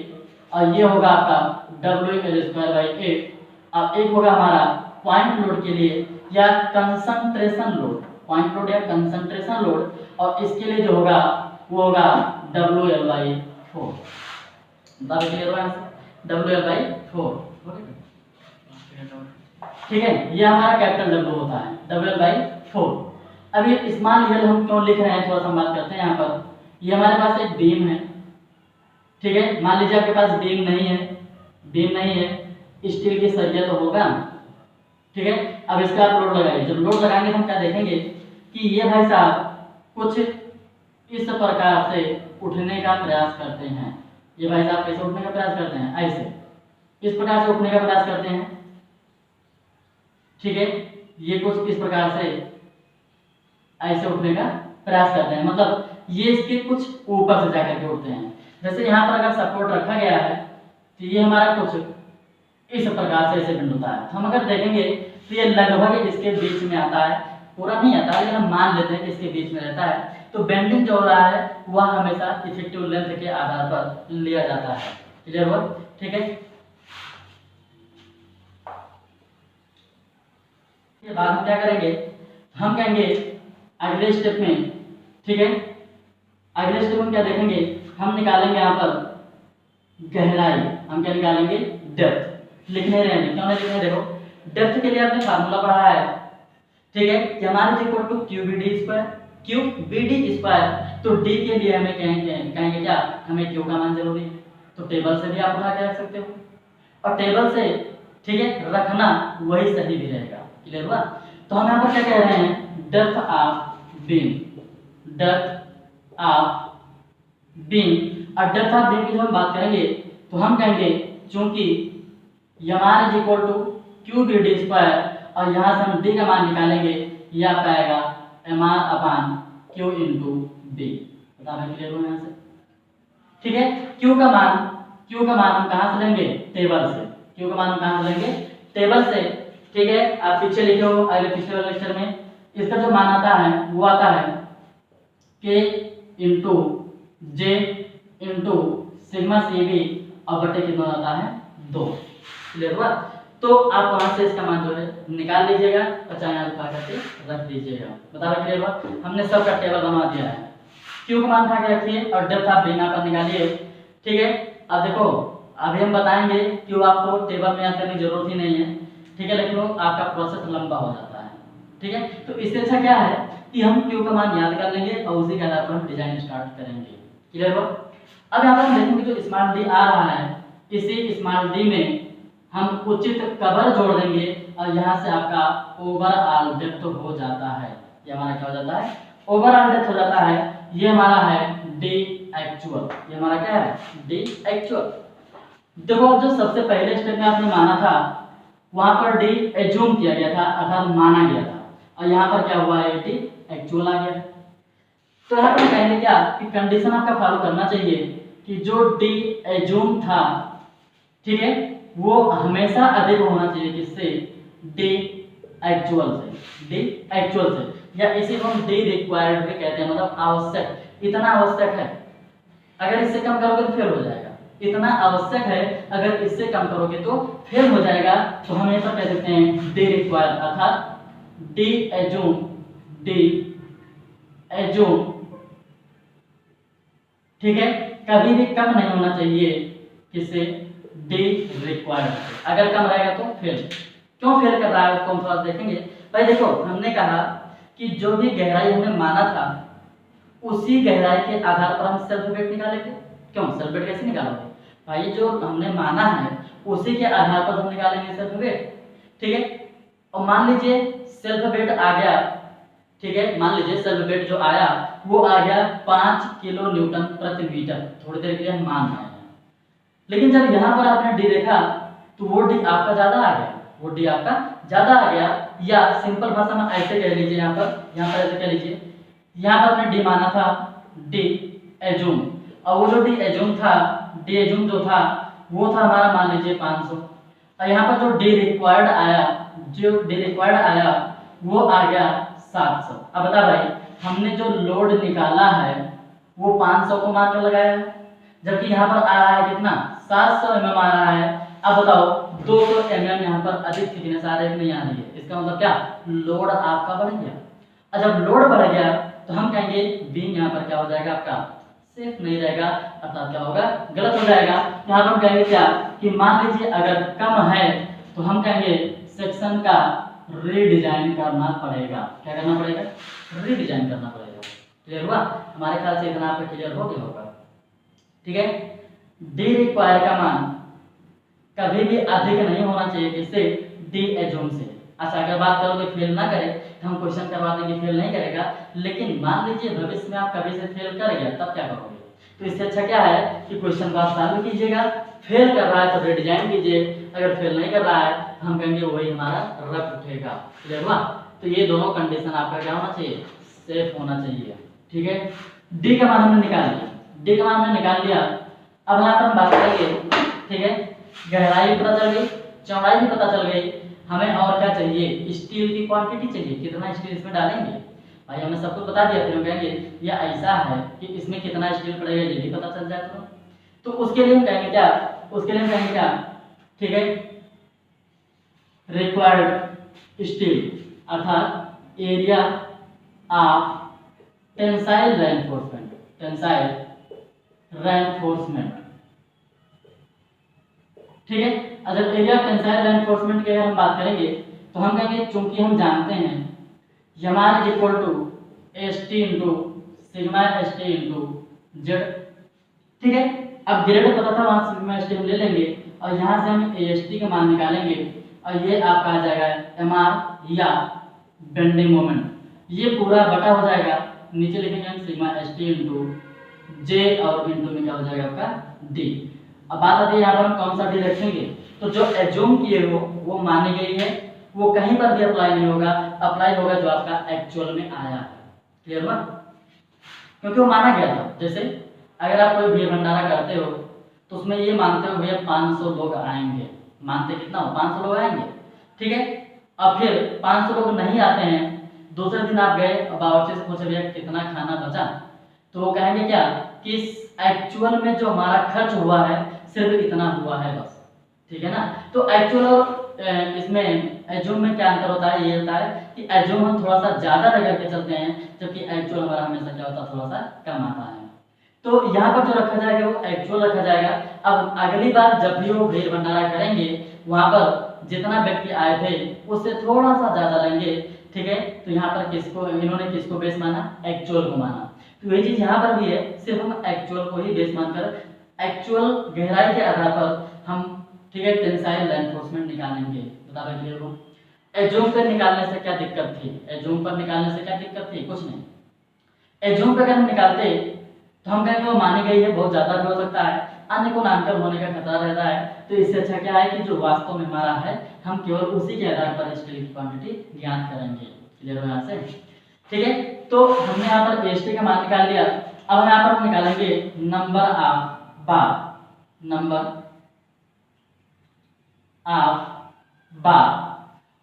और ये होगा आपका WL²/8। अब एक होगा हमारा पॉइंट लोड के लिए या कंसंट्रेशन लोड, पॉइंट लोड या कंसंट्रेशन लोड, और इसके लिए जो होगा वो होगा WL/4। बता क्लियर हुआ WL/4। ठीक है, ये हमारा कैपिटल W होता है WL/4। अब ये स्मॉल l हम क्यों लिख रहे हैं, थोड़ा सा बात करते हैं। यहाँ पर ये हमारे पास एक बीम है, ठीक है। मान लीजिए आपके पास बीम नहीं है, बीम नहीं है, स्टील की सरिया तो होगा, ठीक है। अब इस पर आप लोड लगाइए, जब लोड लगाएंगे तो हम क्या देखेंगे कि ये भाई साहब कुछ इस प्रकार से उठने का प्रयास करते हैं। ये भाई साहब कैसे उठने का प्रयास करते हैं, ऐसे इस प्रकार से उठने का प्रयास करते हैं, ठीक है। ये कुछ इस प्रकार से ऐसे उठने का प्रयास करते हैं, मतलब ये इसके कुछ ऊपर से जाकर के उठते हैं। जैसे यहाँ पर अगर सपोर्ट रखा गया है तो ये हमारा कुछ इस प्रकार से ऐसे बेंड होता है। तो हम अगर देखेंगे तो ये लगभग इसके बीच में आता है, पूरा नहीं आता लेकिन हम मान लेते हैं कि इसके बीच में रहता है। तो बेंडिंग जो हो रहा है वह हमेशा इफेक्टिव लेंथ के आधार पर लिया जाता है। क्लियर हुआ, ठीक है। ये बाद हम क्या करेंगे, हम कहेंगे अगले स्टेप में, ठीक है, अगले स्टेप में क्या देखेंगे, हम निकालेंगे यहाँ पर गहराई, हम क्या निकालेंगे डेप्थ। लिखने रहेंगे, क्यों नहीं लिखने, देखो डेप्थ के लिए आपने फार्मूला पढ़ा है, ठीक है, कि हमारा इक्वल टू QBD², QBD²। तो D के लिए हमें कहेंगे क्या, हमें Q का मान जरूरी है, तो टेबल से भी आप उठा के रख सकते हो, और टेबल से, ठीक है, रखना वही सही भी रहेगा। क्लियर हुआ। तो हम यहाँ पर क्या कह रहे हैं, depth of beam, depth of beam. और डेप्थ ऑफ बीम की जब हम बात करेंगे तो हम कहेंगे चूंकि यमार इज इक्वल टू QBD² और यहाँ से हम D का मान निकालेंगे, यह पाएगा MR/Q × B। बता रहे क्लियर हुआ यहाँ से, ठीक है। Q का मान हम कहाँ से लेंगे, टेबल से। Q का मान हम कहाँ से लेंगे, टेबल से, ठीक है। आप पीछे लिखे हो अगले पिछले वाले लेक्चर में, इसका जो मान आता है वो आता है K × J × सिग्मा CV और बटे कितना आता है 2। क्लियर हुआ। तो आप वहां से इसका मान जो है निकाल लीजिएगा और चाहे आप उठा करके रख दीजिएगा। बता रहे क्लियर हुआ। हमने सबका टेबल बनवा दिया है, Q का मान उठा के रखिए और डेप्थ आप बीम पर निकालिए, ठीक है। अब देखो अभी हम बताएंगे Q आपको टेबल में याद करने की जरूरत ही नहीं है, ठीक है, लेकिन वो आपका प्रोसेस लंबा हो जाता है, ठीक है। तो इससे अच्छा क्या है कि हम Q का मान याद कर लेंगे और उसी के आधार पर हम डिजाइन स्टार्ट करेंगे। क्लियर हुआ। अब यहाँ पर हम देखेंगे जो स्मॉल d आ रहा है, इसी स्मॉल d में हम उचित कवर जोड़ देंगे और यहाँ से आपका ओवरऑल डेप्थ हो जाता है। ये हमारा क्या हो जाता है, ओवरऑल डेप्थ हो जाता है। ये हमारा है D एक्चुअल, ये हमारा क्या है, D एक्चुअल। देखो अब जो सबसे पहले स्टेप में आपने माना था वहां पर D एज्यूम किया गया था, अर्थात माना गया था, और यहाँ पर क्या हुआ है, D एक्चुअल आ गया। तो यहाँ पर कहेंगे क्या कि कंडीशन आपका फॉलो करना चाहिए कि जो D एज्यूम था, ठीक है, वो हमेशा अधिक होना चाहिए किससे, D एक्चुअल से, D एक्चुअल से, या इसी को हम D रिक्वायर्ड भी कहते हैं, मतलब आवश्यक, इतना आवश्यक है, अगर इससे कम करोगे तो फेल हो जाएगा, इतना आवश्यक है, अगर इससे कम करोगे तो फेल हो जाएगा। तो हम ऐसा कह सकते हैं D रिक्वायर्ड, अर्थात D एज्यूम, ठीक है, कभी भी कम नहीं होना चाहिए किससे, D रिक्वायर्ड। अगर कम रहेगा तो फेल। क्यों फेल कर रहा है उसको हम थोड़ा देखेंगे। भाई देखो हमने कहा कि जो भी गहराई हमने माना था उसी गहराई के आधार पर हम सेल्फ वेट निकालेंगे। क्यों सेल्फ वेट कैसे निकालोगे भाई, जो हमने माना है उसी के आधार पर हम निकालेंगे सेल्फ वेट, ठीक है। और मान लीजिए सेल्फ वेट आ गया, ठीक है, मान लीजिए सेल्फ वेट जो आया वो आ गया 5 किलो न्यूटन प्रति मीटर। थोड़ी देर के लिए हम मान रहे हैं, लेकिन जब यहाँ पर आपने D देखा तो वो D आपका ज्यादा आ गया, वो D आपका ज्यादा आ गया, या सिंपल भाषा में ऐसे कह लीजिए, यहाँ पर ऐसे कह लीजिए, यहाँ पर आपने D माना था D एज्यूम, और वो जो D एज्यूम था, D एज्यूम जो था वो था हमारा मान लीजिए 500, और यहाँ पर जो D रिक्वायर्ड आया वो आ गया 700। अब बता भाई हमने जो लोड निकाला है वो 500 को मान में लगाया है, जबकि यहाँ पर आ रहा है कितना 700 mm आ रहा है। अब बताओ 200 mm यहाँ पर अधिक थिकनेस आ रही है नहीं आ रही है, इसका मतलब क्या लोड आपका बढ़ गया। और जब लोड बढ़ गया तो हम कहेंगे बीम यहाँ पर क्या हो जाएगा आपका सेफ नहीं रहेगा, अर्थात क्या होगा गलत हो जाएगा। यहाँ पर हम कहेंगे क्या कि मान लीजिए अगर कम है तो हम कहेंगे सेक्शन का रीडिजाइन करना पड़ेगा। क्या करना पड़ेगा रीडिजाइन करना पड़ेगा। क्लियर हुआ, हमारे ख्याल से इतना आपका क्लियर हो गया होगा। ठीक है, डी रिक्वायर का मान कभी भी अधिक नहीं होना चाहिए किससे डी एज्यूम से। अच्छा अगर बात करोगे फेल ना करे तो हम क्वेश्चन करवा देंगे फेल नहीं करेगा, लेकिन मान लीजिए भविष्य में आप कभी से फेल कर गया तब क्या करोगे। तो इससे अच्छा क्या है कि क्वेश्चन को आप सॉल्व कीजिएगा, फेल कर रहा है तो रीडिजाइन कीजिए, अगर फेल नहीं कर रहा है तो हम कहेंगे वही हमारा रफ उठेगा। क्लियर हुआ, तो ये दोनों कंडीशन आपका क्या होना चाहिए सेफ होना चाहिए। ठीक है, डी का मान हमने निकाल लिया, डी का मान हमने निकाल लिया। अब यहाँ पर हम बात करेंगे, ठीक है, गहराई भी पता चल गई, चौड़ाई भी पता चल गई, हमें और क्या चाहिए स्टील की क्वांटिटी चाहिए, कितना स्टील इसमें डालेंगे। भाई हमने सब कुछ बता दिया, फिर हम कहेंगे ये ऐसा है कि इसमें कितना स्टील पड़ेगा ये भी पता चल जाए तो उसके लिए हम कहेंगे क्या, उसके लिए हम कहेंगे क्या, ठीक है, रिक्वायर्ड स्टील अर्थात area of tensile reinforcement, tensile reinforcement. ठीक है, अगर एरिया टेंसाइल रेनफोर्समेंट की अगर हम बात करेंगे तो हम कहेंगे चूंकि हम जानते हैं यमान is equal to S T into sigma S T into Z. ठीक है, अब ग्रेड पता था वहां सिग्मा एस टी हम ले लेंगे और यहाँ से हम ए एस टी का मान निकालेंगे और ये आपका आ जाएगा एम आर या बेंडिंग मोमेंट, ये पूरा बटा हो जाएगा, नीचे लिखेंगे हम सिग्मा एस टी इंटू जे और इंटू में क्या हो जाएगा आपका डी। अब बात आती है यहाँ पर हम कौन सा डी रखेंगे, तो जो एज्यूम किए हो वो मानी गई है, वो कहीं पर भी अप्लाई नहीं होगा, अप्लाई होगा जो आपका एक्चुअल में आया है। क्लियर हुआ, क्योंकि वो माना गया था। जैसे अगर आप कोई भीड़ भंडारा करते हो तो उसमें ये मानते हो भैया 500 लोग आएंगे, मानते कितना हो 500 लोग आएंगे। ठीक है, अब फिर 500 लोग नहीं आते हैं, दूसरे दिन आप गए और बावर्ची से पूछे भैया कितना खाना बचा, तो वो कहेंगे क्या कि एक्चुअल में जो हमारा खर्च हुआ है सिर्फ इतना हुआ है बस। ठीक है ना, तो एक्चुअल और इसमें एज्यूम में क्या अंतर होता है, ये होता है कि एज्यूम हम थोड़ा सा ज्यादा रख के चलते हैं जबकि एक्चुअल हमारा हमेशा क्या होता है थोड़ा सा कम आता है। तो यहाँ पर जो रखा जाएगा वो एक्चुअल रखा जाएगा। अब अगली बार जब भी वो भीड़ भंडारा करेंगे वहां पर जितना व्यक्ति आए थे उससे थोड़ा सा ज्यादा लेंगे। ठीक है, तो यहाँ पर किसको इन्होंने किसको बेस माना, एक्चुअल को माना। तो ये चीज यहाँ पर भी है, सिर्फ हम एक्चुअल को ही बेस मानकर एक्चुअल गहराई के आधार पर हम, ठीक है, टेंसाइल रेनफोर्समेंट निकालेंगे। बता रहे क्लियर हो, एज्यूम पर निकालने से क्या दिक्कत थी, एज्यूम पर निकालने से क्या दिक्कत थी, कुछ नहीं। एज्यूम पर अगर हम निकालते तो हम कहेंगे वो मानी गई है, बहुत ज्यादा भी हो सकता है, अन्य को नामकरण होने का खतरा रहता है। तो इससे अच्छा क्या है कि जो वास्तव में हमारा है हम केवल उसी के आधार पर स्टील की क्वांटिटी ज्ञात करेंगे। क्लियर हो यहाँ से, ठीक है। तो हमने यहाँ पर एसटी का मान निकाल लिया। अब हम यहाँ पर निकालेंगे number of bar, number of बार।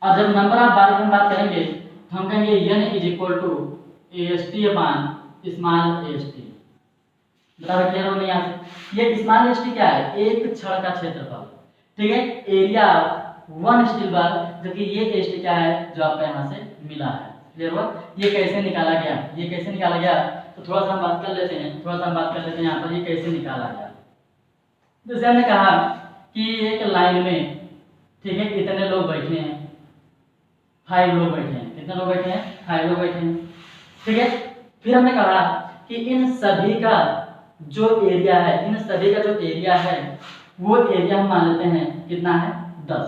और जब नंबर ऑफ बार की हम बात करेंगे तो हम कहेंगे n is equal to AST upon small AST। बराबर क्लियर हो नहीं यहाँ से, ये स्मॉल AST क्या है, एक छड़ का क्षेत्रफल। ठीक है, एरिया वन स्टील बार, जबकि ये AST क्या है जो आपका यहाँ से मिला है। क्लियर हुआ, ये कैसे निकाला गया, ये कैसे निकाला गया, तो थोड़ा सा हम बात कर लेते हैं, थोड़ा सा हम बात कर लेते हैं यहाँ पर ये कैसे निकाला गया। जैसे हमने कहा कि एक लाइन में, ठीक है, कितने लोग बैठे हैं, 5 लोग बैठे हैं। कितने लोग बैठे हैं, 5 लोग बैठे हैं। ठीक है, फिर हमने कहा कि इन सभी का जो एरिया है, इन सभी का जो एरिया है वो एरिया हम मान लेते हैं कितना है 10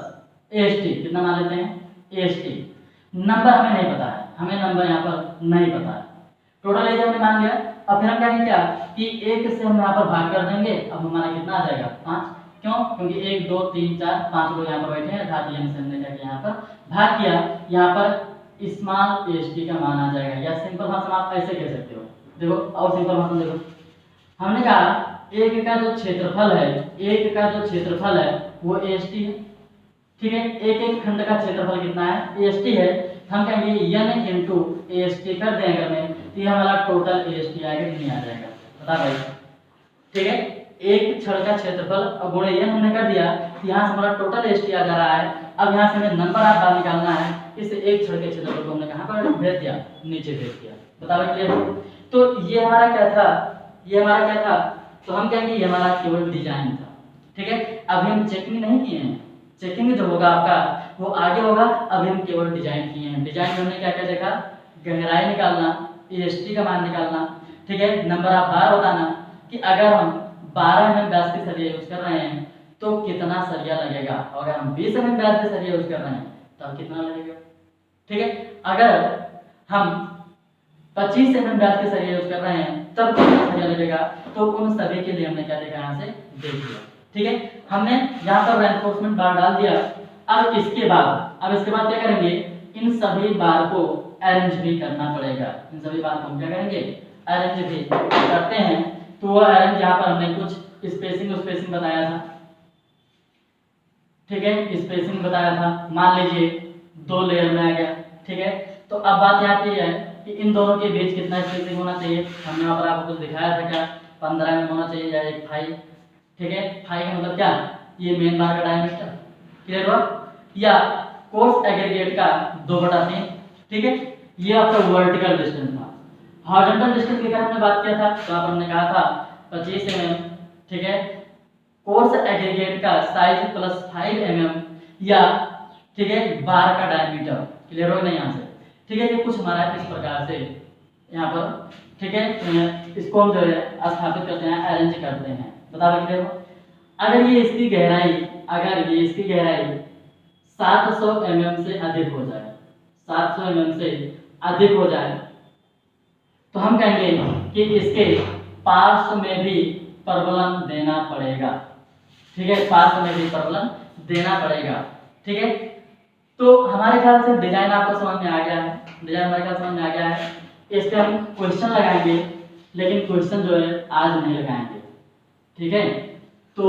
AST। कितना मान लेते हैं AST। नंबर हमें नहीं पता है, हमें नंबर यहाँ पर नहीं पता है, टोटल एरिया हमने मान लिया। अब फिर हम कहेंगे क्या कि 1 से हम यहाँ पर भाग कर देंगे, अब हमारा कितना आ जाएगा 5। क्यों, क्योंकि 1 2 3 4 5 लोग यहाँ पर बैठे हैं, अर्थात ये हमने क्या किया यहाँ पर भाग किया, यहाँ पर स्मॉल AST का मान आ जाएगा। या सिंपल भाषा में आप ऐसे कह सकते हो, देखो और सिंपल भाषा में देखो, हमने कहा एक का जो क्षेत्रफल है, एक का जो क्षेत्रफल है वो AST है। ठीक है, एक एक खंड का क्षेत्रफल कितना है AST है, हम कहेंगे n इंटू AST कर दें अगर मैं, तो ये हमारा टोटल AST आएगा कि नहीं आ जाएगा, बता भाई। ठीक है, एक छड़ का क्षेत्रफल और गुणे ये हमने कर दिया, यहाँ से हमारा टोटल एसटी आ जा रहा है। अब यहाँ से हमें नंबर ऑफ बार निकालना है, इस एक छड़ के क्षेत्रफल को हमने कहाँ पर भेज दिया, नीचे भेज दिया। बताओ क्लियर? तो ये हमारा क्या था, ये हमारा क्या था, तो हम कहेंगे ये हमारा केवल डिजाइन था। ठीक है, अभी हम चेकिंग नहीं किए हैं, चेकिंग जो होगा आपका वो आगे होगा। अभी हम केवल डिजाइन किए हैं। डिजाइन में हमने क्या क्या देखा, गहराई निकालना, एसटी का मान निकालना, ठीक है, नंबर ऑफ बार बताना कि अगर हम 12 mm व्यास की सरिया यूज कर रहे हैं तो कितना सरिया लगेगा, और अगर हम 20 mm व्यास की सरिया यूज कर रहे हैं तो कितना लगेगा। ठीक है, अगर हम 25 mm व्यास की सरिया यूज कर रहे हैं तब कितना सरिया लगेगा, तो उन सभी के लिए हमने क्या देखा, यहाँ से देख लिया। ठीक है, हमने यहाँ पर रेनफोर्समेंट बार डाल दिया। अब इसके बाद क्या करेंगे, इन सभी बार को अरेंज भी करना पड़ेगा। इन सभी बार को हम क्या करेंगे, अरेंज भी करते हैं। तो वो अरेंज यहाँ पर हमने कुछ स्पेसिंग बताया था। ठीक है, स्पेसिंग बताया था, मान लीजिए 2 लेयर में आ गया। ठीक है, तो अब बात यहाँ पे है कि इन दोनों के बीच कितना स्पेसिंग होना चाहिए। हमने यहाँ पर आपको कुछ दिखाया था, क्या 15 में होना चाहिए या 1 5। ठीक है, 5 का मतलब क्या, ये मेन बार का डायमीटर, क्लियर हुआ, या कोर्स एग्रीगेट का 2/3। ठीक है, ये आपका वर्टिकल डिस्टेंस था। हॉरिजॉन्टल डिस्टेंस की हमने बात किया था, तो आप हमने कहा था 25 mm। ठीक है, कोर्स एग्रीगेट का साइज प्लस 5 mm, या ठीक है बार का डायमीटर, क्लियर हो नहीं यहाँ से। ठीक है, ये कुछ हमारा इस प्रकार से यहाँ पर। ठीक है, इसको हम जो है स्थापित करते हैं, अरेंज करते हैं। बताओ क्लियर हो? अगर ये इसकी गहराई 700 mm से अधिक हो जाए, 700 mm से अधिक हो जाए, तो हम कहेंगे कि इसके पार्श्व में भी प्रबलन देना पड़ेगा। ठीक है, पार्श्व में भी प्रबलन देना पड़ेगा। ठीक है, तो हमारे ख्याल से डिजाइन आपको समझ में आ गया है, डिजाइन हमारे ख्याल समझ में आ गया है। इस पे हम क्वेश्चन लगाएंगे, लेकिन क्वेश्चन जो है आज नहीं लगाएंगे। ठीक है, तो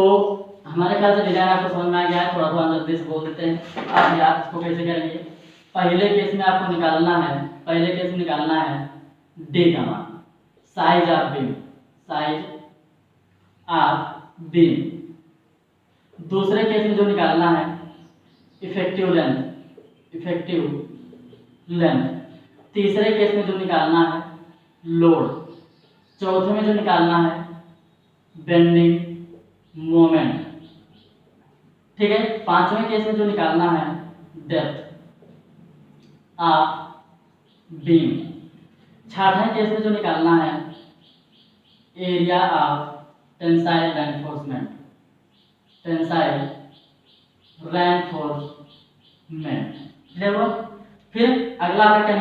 हमारे ख्याल से डिजाइन आपको समझ में आ गया है। थोड़ा थोड़ा जल्दी से बोल देते हैं, आप याद इसको कैसे करेंगे। पहले केस में आपको निकालना है डी का मान, साइज ऑफ बीम। दूसरे केस में जो निकालना है इफेक्टिव लेंथ। तीसरे केस में जो निकालना है लोड। चौथे में जो निकालना है बेंडिंग मोमेंट। ठीक है, पांचवें केस में जो निकालना है डेप्थ ऑफ बीम। छठवें केस में जो निकालना है area of tensile reinforcement. Clear हुआ? फिर अगला आपका क्या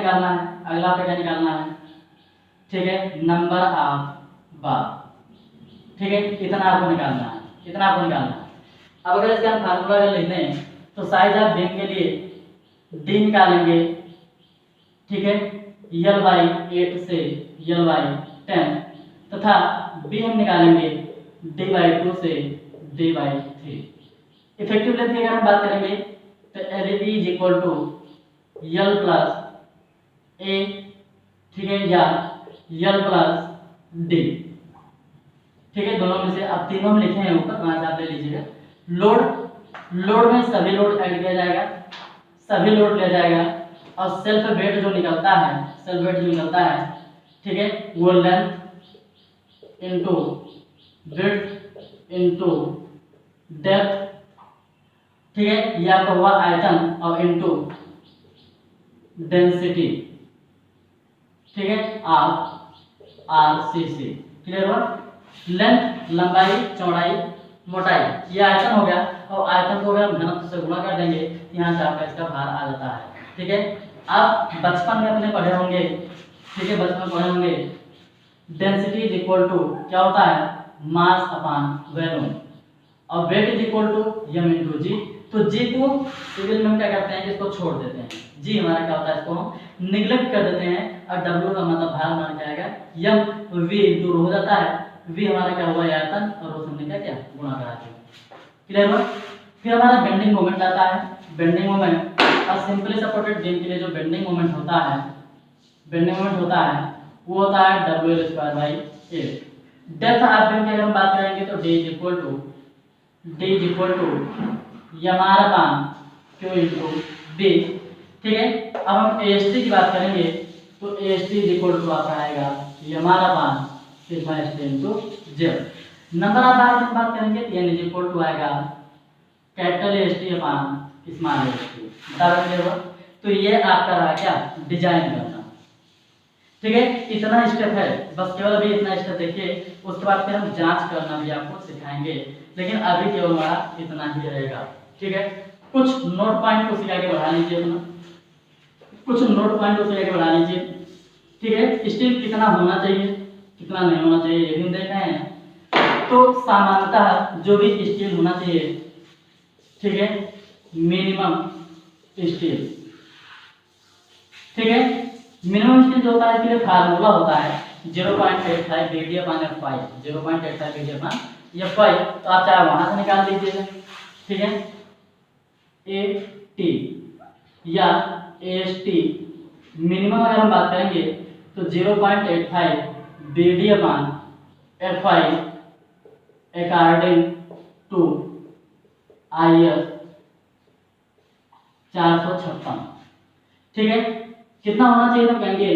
निकालना है, ठीक है, नंबर ऑफ बार। ठीक है, इतना आपको निकालना है। अब अगर इसका हम फार्मूला अगर लिखते हैं तो साइज ऑफ बीम के लिए डी निकालेंगे। ठीक है, L/8 से L/10, तथा बी हम निकालेंगे D/2 से D/3। इफेक्टिव लेंथ की अगर हम बात करेंगे तो LB = L + A, ठीक है, या L + D। ठीक है, दोनों में से अब तीनों में लिखे हैं ऊपर, वहां से आप ले लीजिएगा। लोड में सभी लोड ऐड किया जाएगा, सभी लोड लिया जाएगा, और सेल्फ वेट जो निकलता है, ठीक है, वो length into width into depth. ठीक है, ये आपका हुआ आयतन, और इनटू डेंसिटी। ठीक है, RCC। क्लियर हुआ? लेंथ लंबाई, चौड़ाई, मोटाई, ये आयतन हो गया, और आयतन को अगर हम घनत्व से गुणा कर देंगे यहाँ से आपका इसका भार आ जाता है। ठीक है, आप बचपन में अपने पढ़े होंगे, ठीक है, डेंसिटी इज इक्वल टू क्या होता है, मास अपॉन वॉल्यूम, और weight is equal to m into G. तो जी को सिविल में क्या करते हैं, इसको छोड़ देते हैं। जी हमारा क्या होता है, इसको हम निग्लेक्ट कर देते हैं, और W का मतलब भार मान के आएगा, m v इंटू हो जाता है। v हमारा क्या हुआ, आयतन, और वो हमने क्या गुणा करा दिया। क्लियर हुआ? फिर हमारा बेंडिंग मोमेंट आता है। बेंडिंग मोमेंट और सिंपली सपोर्टेड बीम के लिए जो बेंडिंग मोमेंट होता है, वो होता है WL/8। डेप्थ ऑफ बीम की अगर हम बात करेंगे तो D इज इक्वल टू यमार अपान Q इंटू B, ठीक है। अब हम AST की बात करेंगे तो AST इज इक्वल टू आपका आएगा यमार upon sigma ST into Z. Number of bar की बात करेंगे तो N इज इक्वल टू आएगा capital AST upon small AST, बता रहे। तो ये आपका रहा क्या, डिजाइन करना, ठीक है। इतना स्टेप है, बस केवल अभी इतना स्टेप देखिए, उसके बाद फिर हम जांच करना भी आपको सिखाएंगे, लेकिन अभी केवल हमारा इतना ही रहेगा, ठीक है। कुछ नोट पॉइंट को आगे बढ़ा लीजिए अपना, कुछ नोट पॉइंट को आगे बढ़ा लीजिए, ठीक है। स्टील कितना होना चाहिए, कितना नहीं होना चाहिए, ये भी हम देख रहे हैं। तो सामान्यतः जो भी स्टील होना चाहिए, ठीक है, मिनिमम स्टील, ठीक है। मिनिमम स्टील जो होता है इसके लिए फार्मूला होता है 0.85 BD/F5, 0.85 BD/F5। तो आप चाहे वहां से निकाल लीजिएगा, ठीक है। AT या AST मिनिमम अगर हम बात करेंगे तो 0.85 BD/F5 अकॉर्डिंग टू IS 456, ठीक है। कितना होना चाहिए तो कहेंगे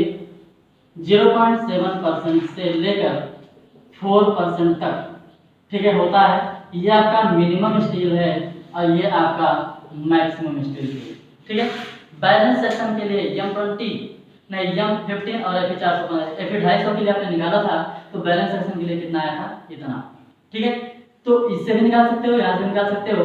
0.7% से लेकर 4% तक, ठीक है, होता है। ये आपका मिनिमम स्टील है और ये आपका मैक्सिमम स्टील है, ठीक है। बैलेंस सेक्शन के लिए M20 नहीं M15 और Fe415 Fe250 के लिए आपने निकाला था, तो बैलेंस सेक्शन के लिए कितना आया था, इतना, ठीक है। तो इससे भी निकाल सकते हो, यहाँ से निकाल सकते हो।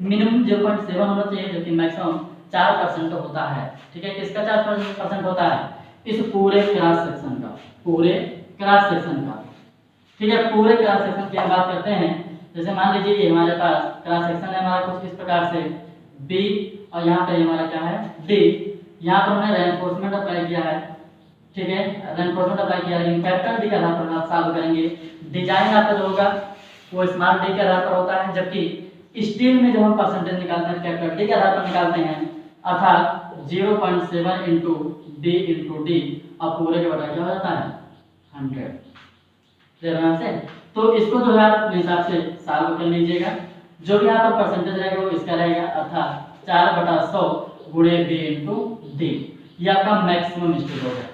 मिनिमम 0.7 होना चाहिए, जबकि मैक्सिमम 4% होता है, ठीक है। किसका 4% होता है, इस पूरे क्रॉस सेक्शन का, पूरे क्रॉस सेक्शन का, ठीक है। पूरे क्रॉस सेक्शन की हम बात करते हैं, जैसे मान लीजिए ये हमारे पास क्रॉस सेक्शन है हमारा कुछ इस प्रकार से B, और यहाँ पे हमारा क्या है D। यहाँ पर हमने रेनफोर्समेंट अप्लाई किया है, ठीक है, रेनफोर्समेंट अप्लाई किया है, लेकिन कैपिटल D के आधार पर आप सॉल्व करेंगे। डिजाइन आपका जो होगा वो स्मॉल D के आधार पर होता है, जबकि स्टील में जो हम परसेंटेज निकालते हैं कैपिटल D के आधार पर निकालते हैं, अर्थात 0.7 इंटू D और पूरे का बटा क्या हो जाता है 100, क्लियर से। तो इसको जो है आप अपने हिसाब से सॉल्व कर लीजिएगा, जो भी यहाँ पर परसेंटेज रहेगा वो इसका रहेगा, अर्थात 4/100 गुणे B इंटू D, ये आपका मैक्सिमम स्टील होगा।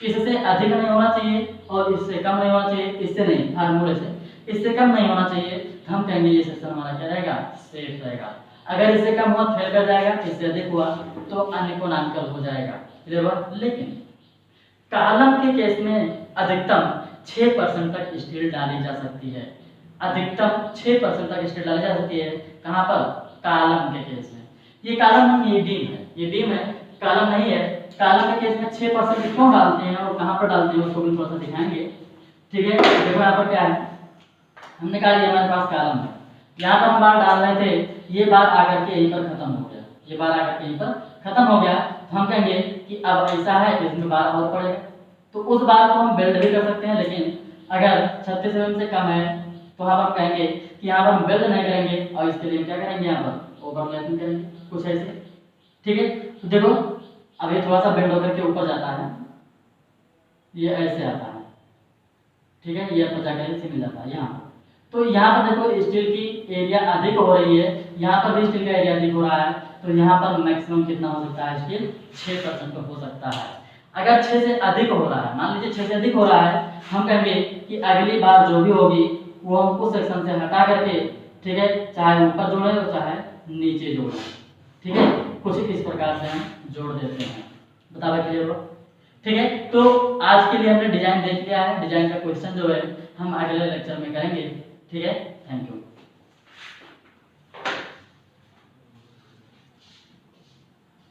इससे अधिक नहीं होना चाहिए और इससे कम नहीं होना चाहिए, इससे नहीं, फार्मूले से इससे कम नहीं होना चाहिए, तो हम कहेंगे ये सेक्शन हमारा क्या रहेगा, सेफ रहेगा। अगर इससे कम हुआ फेल कर जाएगा, इससे अधिक हुआ तो अनइकोनॉमिकल हो जाएगा, क्लियर। लेकिन कॉलम के केस में अधिकतम 6% तक स्टील डाली जा सकती है, अधिकतम 6% तक स्टील डाली जा सकती है। कहाँ पर, कॉलम के केस में। ये कॉलम हम, ये बीम है, कॉलम नहीं है। कॉलम के केस में 6% क्यों डालते हैं और कहाँ पर डालते हैं उसको भी थोड़ा सा दिखाएंगे, ठीक है। देखो यहाँ पर क्या है, हमने कहा ये हमारे पास कॉलम है, यहाँ पर हम बार डाल रहे थे, ये बार आकर के यहीं पर खत्म हो गया, ये बार आकर के यहीं पर खत्म हो गया, तो हम कहेंगे कि अब ऐसा है इसमें बार और पड़ेगा, तो उस बार को हम बेल्ट भी कर सकते हैं। लेकिन अगर 36 mm से कम है तो हम कहेंगे कि यहाँ पर हम बेल्ट नहीं करेंगे और इसके लिए क्या करेंगे, यहाँ पर ओवरलैपिंग करेंगे, कुछ ऐसे, ठीक है। तो देखो अब ये थोड़ा सा बेंड होकर के ऊपर जाता है, ये ऐसे आता है, ठीक है, ये ऊपर जाकर से मिल जाता है यहाँ। तो यहाँ पर देखो स्टील की एरिया अधिक हो रही है, यहाँ पर भी स्टील का एरिया अधिक हो रहा है, तो यहाँ पर मैक्सिमम कितना हो सकता है, स्टील 6% हो सकता है। अगर 6 से अधिक हो रहा है, मान लीजिए 6 से अधिक हो रहा है, हम कहेंगे कि अगली बार जो भी होगी वो हम उस सेक्शन से हटा करके, ठीक है, चाहे ऊपर जोड़े और चाहे नीचे जोड़े, ठीक है, कुछ इस प्रकार से हम जोड़ देते हैं, बता क्लियर हो, ठीक है। तो आज के लिए हमने डिजाइन देख लिया है, डिजाइन का क्वेश्चन जो है हम अगले लेक्चर में करेंगे, ठीक है। Thank you.